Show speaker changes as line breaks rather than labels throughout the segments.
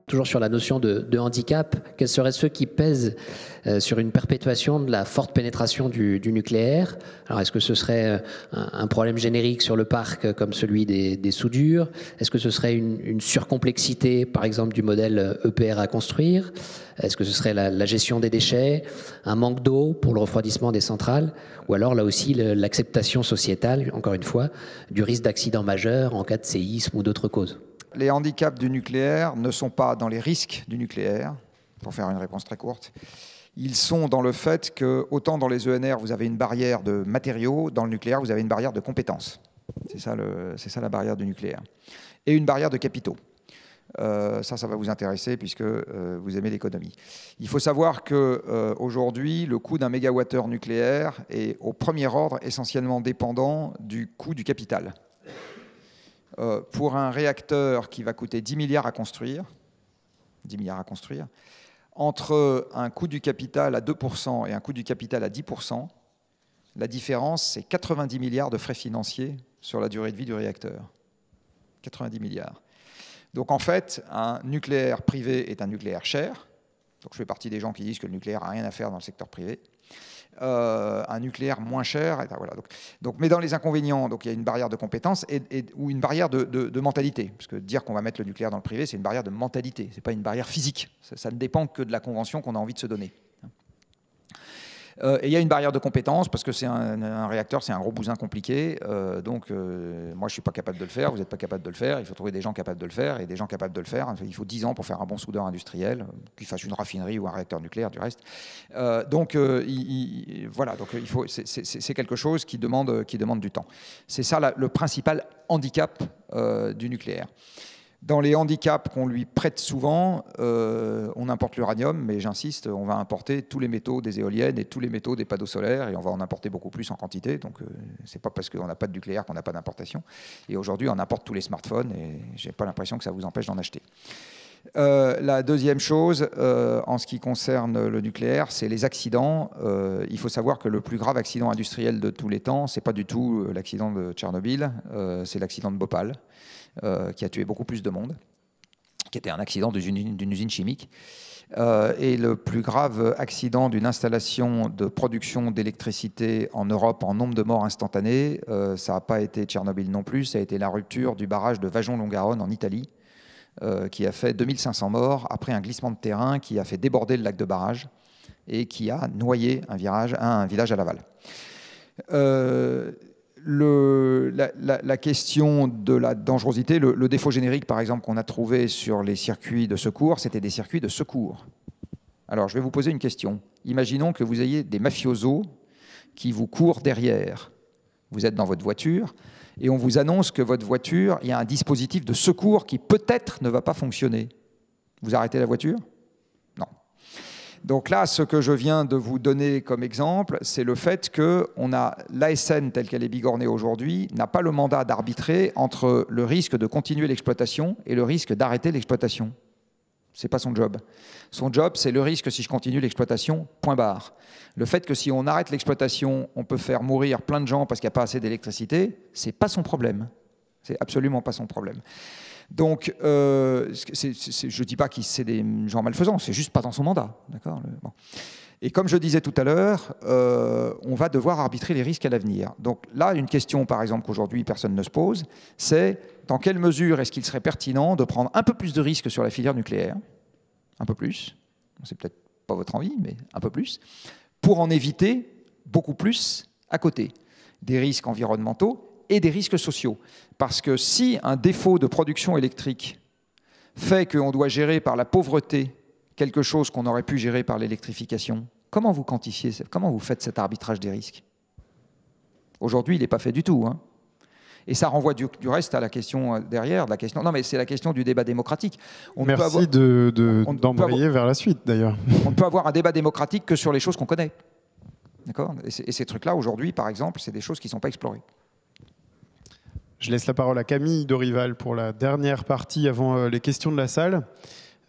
toujours sur la notion de handicap, quels seraient ceux qui pèsent sur une perpétuation de la forte pénétration du nucléaire? Alors, est-ce que ce serait un problème générique sur le parc comme celui des soudures? Est-ce que ce serait une surcomplexité, par exemple, du modèle EPR à construire? Est-ce que ce serait la gestion des déchets, un manque d'eau pour le refroidissement des centrales? Ou alors, là aussi, l'acceptation sociétale, encore une fois, du risque d'accident majeur en cas de séisme ou d'autres causes?
Les handicaps du nucléaire ne sont pas dans les risques du nucléaire, pour faire une réponse très courte. Ils sont dans le fait que, autant dans les ENR, vous avez une barrière de matériaux, dans le nucléaire, vous avez une barrière de compétences. C'est ça la barrière du nucléaire. Et une barrière de capitaux. Ça va vous intéresser puisque vous aimez l'économie. Il faut savoir qu'aujourd'hui, le coût d'un mégawattheure nucléaire est au premier ordre essentiellement dépendant du coût du capital. Pour un réacteur qui va coûter 10 milliards à construire, entre un coût du capital à 2% et un coût du capital à 10%, la différence, c'est 90 milliards de frais financiers sur la durée de vie du réacteur. 90 milliards. Donc en fait, un nucléaire privé est un nucléaire cher. Donc je fais partie des gens qui disent que le nucléaire n'a rien à faire dans le secteur privé. Un nucléaire moins cher. Voilà. Mais dans les inconvénients, donc il y a une barrière de compétences ou une barrière de mentalité. Parce que dire qu'on va mettre le nucléaire dans le privé, c'est une barrière de mentalité. Ce n'est pas une barrière physique. Ça ne dépend que de la convention qu'on a envie de se donner. Et il y a une barrière de compétences parce que c'est un réacteur, c'est un gros bousin compliqué. Moi, je ne suis pas capable de le faire, vous n'êtes pas capable de le faire. Il faut trouver des gens capables de le faire. Et des gens capables de le faire, il faut 10 ans pour faire un bon soudeur industriel qui fasse une raffinerie ou un réacteur nucléaire, du reste. C'est quelque chose qui demande du temps. C'est ça le principal handicap du nucléaire. Dans les handicaps qu'on lui prête souvent, on importe l'uranium, mais j'insiste, on va importer tous les métaux des éoliennes et tous les métaux des panneaux solaires, et on va en importer beaucoup plus en quantité. Donc, c'est pas parce qu'on n'a pas de nucléaire qu'on n'a pas d'importation. Et aujourd'hui, on importe tous les smartphones, et j'ai pas l'impression que ça vous empêche d'en acheter. La deuxième chose, en ce qui concerne le nucléaire, c'est les accidents. Il faut savoir que le plus grave accident industriel de tous les temps, c'est pas du tout l'accident de Tchernobyl, c'est l'accident de Bhopal. Qui a tué beaucoup plus de monde, qui était un accident d'une usine chimique. Et le plus grave accident d'une installation de production d'électricité en Europe en nombre de morts instantanés, ça n'a pas été Tchernobyl non plus, ça a été la rupture du barrage de Vajon-Longaronne en Italie, qui a fait 2500 morts après un glissement de terrain qui a fait déborder le lac de barrage et qui a noyé un village à l'aval. La question de la dangerosité, le défaut générique, par exemple, qu'on a trouvé sur les circuits de secours, c'était des circuits de secours. Alors, je vais vous poser une question. Imaginons que vous ayez des mafiosos qui vous courent derrière. Vous êtes dans votre voiture et on vous annonce que votre voiture, il y a un dispositif de secours qui peut-être ne va pas fonctionner. Vous arrêtez la voiture ? Non. Donc là, ce que je viens de vous donner comme exemple, c'est le fait que l'ASN, telle qu'elle est bigornée aujourd'hui, n'a pas le mandat d'arbitrer entre le risque de continuer l'exploitation et le risque d'arrêter l'exploitation. Ce n'est pas son job. Son job, c'est le risque si je continue l'exploitation, point barre. Le fait que si on arrête l'exploitation, on peut faire mourir plein de gens parce qu'il n'y a pas assez d'électricité, ce n'est pas son problème. C'est absolument pas son problème. Donc, je ne dis pas que c'est des gens malfaisants, c'est juste pas dans son mandat. D'accord ? Bon. Et comme je disais tout à l'heure, on va devoir arbitrer les risques à l'avenir. Donc là, une question, par exemple, qu'aujourd'hui personne ne se pose, c'est dans quelle mesure est-ce qu'il serait pertinent de prendre un peu plus de risques sur la filière nucléaire, un peu plus, c'est peut-être pas votre envie, mais un peu plus, pour en éviter beaucoup plus à côté, des risques environnementaux et des risques sociaux. Parce que si un défaut de production électrique fait qu'on doit gérer par la pauvreté quelque chose qu'on aurait pu gérer par l'électrification, comment vous quantifiez, comment vous faites cet arbitrage des risques ? Aujourd'hui, il n'est pas fait du tout. Hein. Et ça renvoie du reste à la question derrière, non mais c'est la question du débat démocratique.
Merci d'embrayer vers la suite d'ailleurs.
On ne peut avoir un débat démocratique que sur les choses qu'on connaît. D'accord ? Et ces trucs-là, aujourd'hui, par exemple, c'est des choses qui ne sont pas explorées.
Je laisse la parole à Camille Dorival pour la dernière partie avant les questions de la salle.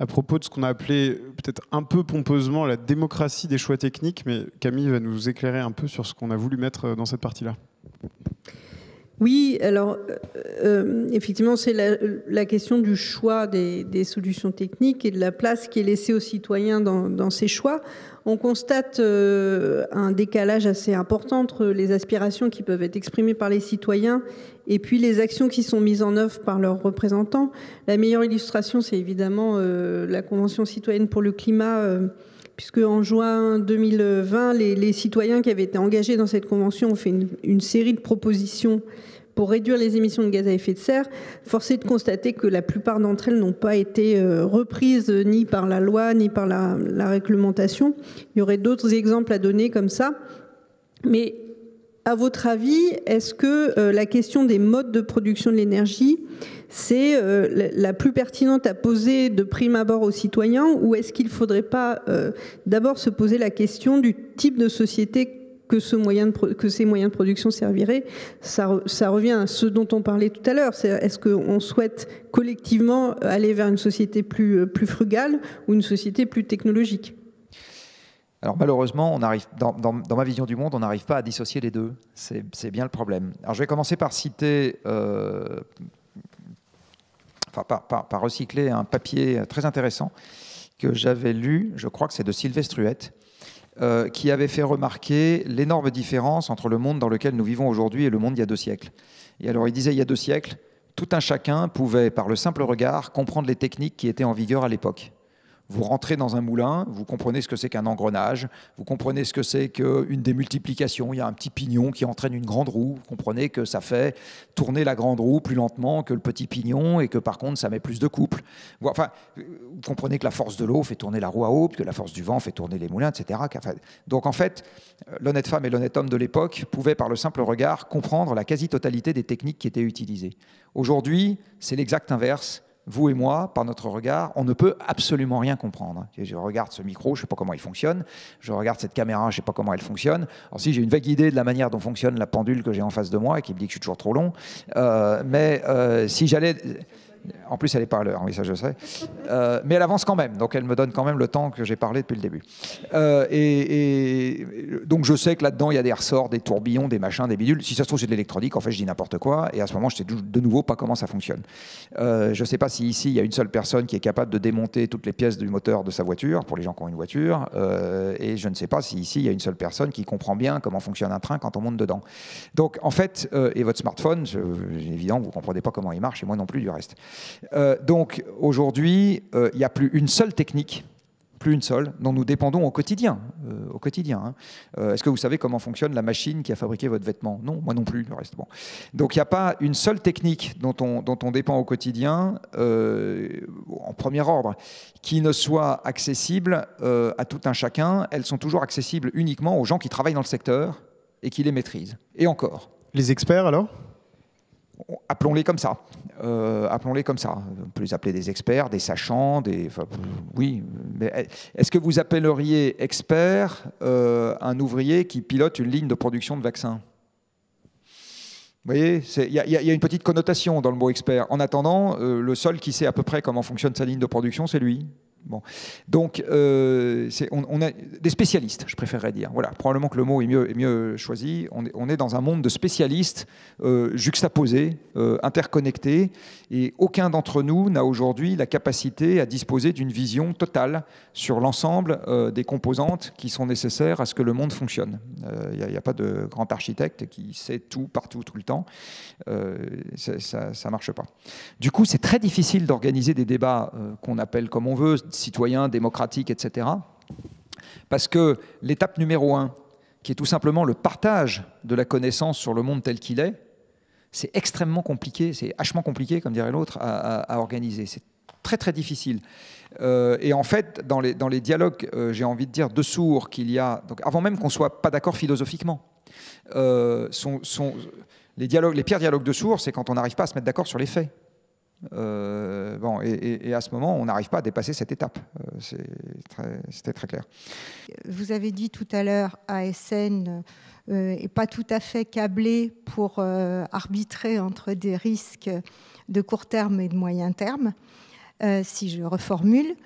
À propos de ce qu'on a appelé peut-être un peu pompeusement la démocratie des choix techniques, mais Camille va nous éclairer un peu sur ce qu'on a voulu mettre dans cette partie-là.
Oui, alors effectivement, c'est la question du choix des solutions techniques et de la place qui est laissée aux citoyens dans ces choix. On constate un décalage assez important entre les aspirations qui peuvent être exprimées par les citoyens et puis les actions qui sont mises en œuvre par leurs représentants. La meilleure illustration, c'est évidemment la Convention citoyenne pour le climat, puisque en juin 2020, les citoyens qui avaient été engagés dans cette convention ont fait une série de propositions pour réduire les émissions de gaz à effet de serre. Force est de constater que la plupart d'entre elles n'ont pas été reprises ni par la loi ni par la réglementation. Il y aurait d'autres exemples à donner comme ça. Mais à votre avis, est-ce que la question des modes de production de l'énergie, c'est la plus pertinente à poser de prime abord aux citoyens, ou est-ce qu'il ne faudrait pas d'abord se poser la question du type de société que ces moyens de production serviraient? Ça revient à ce dont on parlait tout à l'heure. Est-ce qu'on souhaite collectivement aller vers une société plus frugale ou une société plus technologique?
Alors malheureusement, on arrive, dans ma vision du monde, on n'arrive pas à dissocier les deux. C'est bien le problème. Alors je vais commencer par citer, par recycler un papier très intéressant que j'avais lu, je crois que c'est de Sylvestre Huette, qui avait fait remarquer l'énorme différence entre le monde dans lequel nous vivons aujourd'hui et le monde il y a 2 siècles. Et alors il disait, il y a 2 siècles, tout un chacun pouvait, par le simple regard, comprendre les techniques qui étaient en vigueur à l'époque. Vous rentrez dans un moulin, vous comprenez ce que c'est qu'un engrenage, vous comprenez ce que c'est qu'une démultiplication, il y a un petit pignon qui entraîne une grande roue, vous comprenez que ça fait tourner la grande roue plus lentement que le petit pignon et que par contre ça met plus de couple. Enfin, vous comprenez que la force de l'eau fait tourner la roue à eau, que la force du vent fait tourner les moulins, etc. Donc en fait, l'honnête femme et l'honnête homme de l'époque pouvaient par le simple regard comprendre la quasi-totalité des techniques qui étaient utilisées. Aujourd'hui, c'est l'exact inverse. Vous et moi, par notre regard, on ne peut absolument rien comprendre. Je regarde ce micro, je ne sais pas comment il fonctionne. Je regarde cette caméra, je ne sais pas comment elle fonctionne. Alors si j'ai une vague idée de la manière dont fonctionne la pendule que j'ai en face de moi et qui me dit que je suis toujours trop long, mais si j'allais... En plus, elle n'est pas à l'heure, oui, ça je sais. Mais elle avance quand même, donc elle me donne quand même le temps que j'ai parlé depuis le début. Et donc je sais que là-dedans, il y a des ressorts, des tourbillons, des machins, des bidules. Si ça se trouve, c'est de l'électronique, en fait, je dis n'importe quoi. Et à ce moment, je sais de nouveau pas comment ça fonctionne. Je ne sais pas si ici, il y a une seule personne qui est capable de démonter toutes les pièces du moteur de sa voiture, pour les gens qui ont une voiture. Et je ne sais pas si ici, il y a une seule personne qui comprend bien comment fonctionne un train quand on monte dedans. Donc, en fait, et votre smartphone, évidemment, vous ne comprenez pas comment il marche, et moi non plus du reste. Donc aujourd'hui, il n'y a plus une seule technique, plus une seule, dont nous dépendons au quotidien. Est-ce que vous savez comment fonctionne la machine qui a fabriqué votre vêtement? Non, moi non plus, le reste. Bon. Donc il n'y a pas une seule technique dont on dépend au quotidien, en premier ordre, qui ne soit accessible à tout un chacun. Elles sont toujours accessibles uniquement aux gens qui travaillent dans le secteur et qui les maîtrisent. Et encore.
Les experts alors?
Appelons-les comme ça. Appelons-les comme ça. On peut les appeler des experts, des sachants, oui. Mais est-ce que vous appelleriez expert un ouvrier qui pilote une ligne de production de vaccins? Vous voyez, il y a une petite connotation dans le mot expert. En attendant, le seul qui sait à peu près comment fonctionne sa ligne de production, c'est lui. Bon. Donc, on a des spécialistes, je préférerais dire. Voilà, probablement que le mot est mieux choisi. On est dans un monde de spécialistes juxtaposés, interconnectés, et aucun d'entre nous n'a aujourd'hui la capacité à disposer d'une vision totale sur l'ensemble des composantes qui sont nécessaires à ce que le monde fonctionne. Il n'y a pas de grand architecte qui sait tout, partout, tout le temps. Ça ne marche pas. Du coup, c'est très difficile d'organiser des débats qu'on appelle comme on veut, citoyens, démocratiques, etc. Parce que l'étape numéro 1, qui est tout simplement le partage de la connaissance sur le monde tel qu'il est, c'est extrêmement compliqué, c'est hachement compliqué, comme dirait l'autre, à organiser. C'est très très difficile. Et en fait, dans les dialogues, j'ai envie de dire, de sourds qu'il y a, donc avant même qu'on ne soit pas d'accord philosophiquement, les pires dialogues de sourds, c'est quand on n'arrive pas à se mettre d'accord sur les faits. Et à ce moment, on n'arrive pas à dépasser cette étape. C'était très clair.
Vous avez dit tout à l'heure, ASN n'est pas tout à fait câblé pour arbitrer entre des risques de court terme et de moyen terme, si je reformule.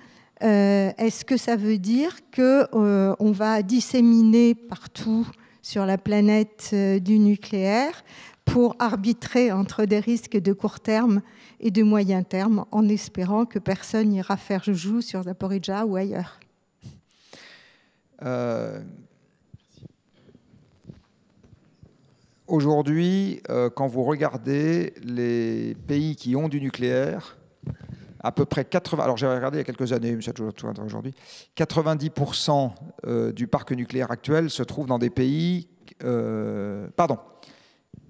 Est-ce que ça veut dire qu'on va disséminer partout sur la planète du nucléaire pour arbitrer entre des risques de court terme et de moyen terme, en espérant que personne n'ira faire joujou sur Zaporizhzhia ou ailleurs.
Aujourd'hui, quand vous regardez les pays qui ont du nucléaire, à peu près 80, alors j'avais regardé il y a quelques années, mais c'est toujours aujourd'hui, 90% du parc nucléaire actuel se trouve dans des pays,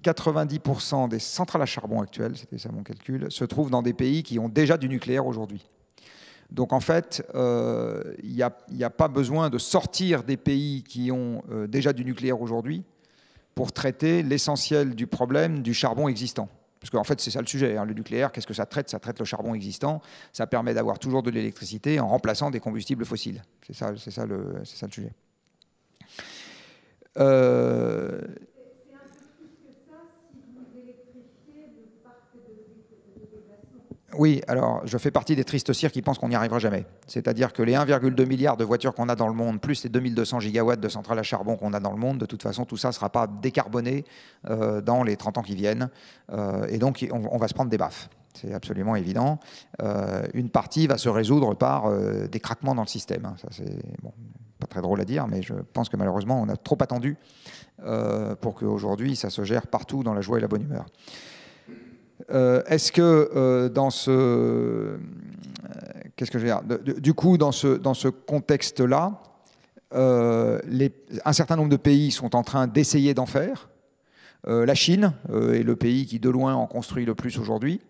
90% des centrales à charbon actuelles, c'était ça mon calcul, se trouvent dans des pays qui ont déjà du nucléaire aujourd'hui. Donc en fait, il n'y a pas besoin de sortir des pays qui ont déjà du nucléaire aujourd'hui pour traiter l'essentiel du problème du charbon existant. Parce qu'en fait, c'est ça le sujet. Hein. Le nucléaire, qu'est-ce que ça traite? Ça traite le charbon existant. Ça permet d'avoir toujours de l'électricité en remplaçant des combustibles fossiles. C'est ça le sujet. Oui, alors je fais partie des tristes cires qui pensent qu'on n'y arrivera jamais. C'est-à-dire que les 1,2 milliard de voitures qu'on a dans le monde, plus les 2200 gigawatts de centrales à charbon qu'on a dans le monde, de toute façon, tout ça ne sera pas décarboné dans les 30 ans qui viennent. Et donc, on va se prendre des baffes. C'est absolument évident. Une partie va se résoudre par des craquements dans le système. Ça, c'est bon, pas très drôle à dire, mais je pense que malheureusement, on a trop attendu pour qu'aujourd'hui, ça se gère partout dans la joie et la bonne humeur. Est-ce que dans ce... Qu'est-ce que je veux dire ? Du coup, dans ce contexte-là, un certain nombre de pays sont en train d'essayer d'en faire. La Chine est le pays qui, de loin, en construit le plus aujourd'hui.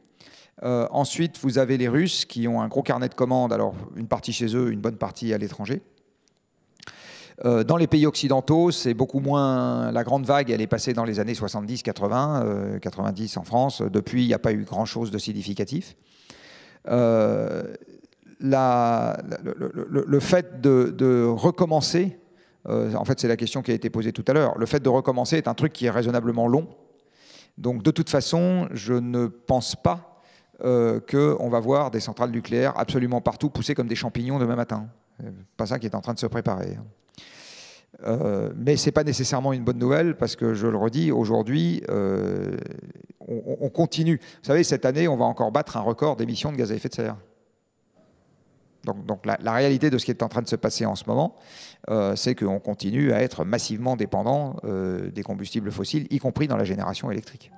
Ensuite, vous avez les Russes qui ont un gros carnet de commandes, alors une partie chez eux, une bonne partie à l'étranger. Dans les pays occidentaux, c'est beaucoup moins... La grande vague, elle est passée dans les années 70, 80, 90 en France. Depuis, il n'y a pas eu grand-chose de significatif. Le fait de recommencer, en fait, c'est la question qui a été posée tout à l'heure. Le fait de recommencer est un truc qui est raisonnablement long. Donc, de toute façon, je ne pense pas qu'on va voir des centrales nucléaires absolument partout pousser comme des champignons demain matin. C'est pas ça qui est en train de se préparer. Mais ce n'est pas nécessairement une bonne nouvelle parce que, je le redis, aujourd'hui, on continue. Vous savez, cette année, on va encore battre un record d'émissions de gaz à effet de serre. Donc la réalité de ce qui est en train de se passer en ce moment, c'est qu'on continue à être massivement dépendant des combustibles fossiles, y compris dans la génération électrique.